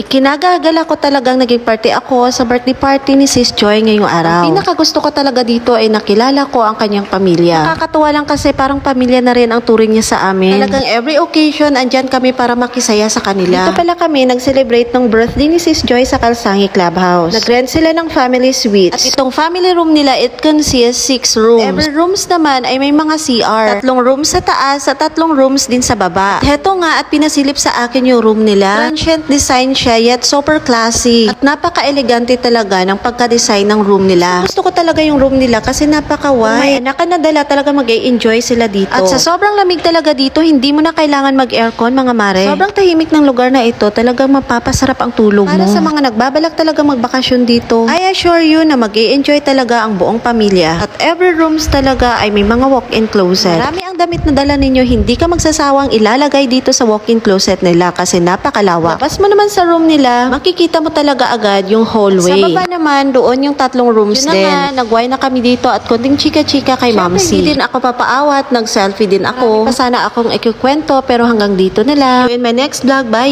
Ikinagagala ko talagang naging party ako sa birthday party ni Sis Joy ngayong araw. Ang pinakagusto ko talaga dito ay nakilala ko ang kanyang pamilya. Nakakatuwa lang kasi parang pamilya na rin ang turing niya sa amin. Talagang every occasion andyan kami para makisaya sa kanila. Dito pala kami nag-celebrate ng birthday ni Sis Joy sa Kalsangi Clubhouse. Nag-rent sila ng family suites. At itong family room nila, it consists 6 rooms. Every rooms naman ay may mga CR. 3 rooms sa taas at 3 rooms din sa baba. At heto nga at pinasilip sa akin yung room nila. Transient design siya yet super classy. At napaka-elegante talaga ng pagka-design ng room nila. Gusto ko talaga yung room nila kasi napaka-wide. May anak ka na dala talaga mag-enjoy sila dito. At sa sobrang lamig talaga dito, hindi mo na kailangan mag-aircon mga mare. Sobrang tahimik ng lugar na ito, talagang mapapasarap ang tulog mo. Para sa mga nagbabalak talaga magbakasyon dito, I assure you na mag-enjoy talaga ang buong pamilya. At every rooms talaga ay may mga walk-in closet. Marami ang damit na dala ninyo, hindi ka magsasawang ilalagay dito sa walk-in closet nila kasi napakalawak. Labas mo naman sa room nila, makikita mo talaga agad yung hallway. Sa baba naman, doon yung 3 rooms din. Nagway na kami dito at konting chika-chika kay Mamsi. Hindi din ako papaawat, nag-selfie din ako. Sana akong ikikwento pero hanggang dito na lang. In my next vlog, bye!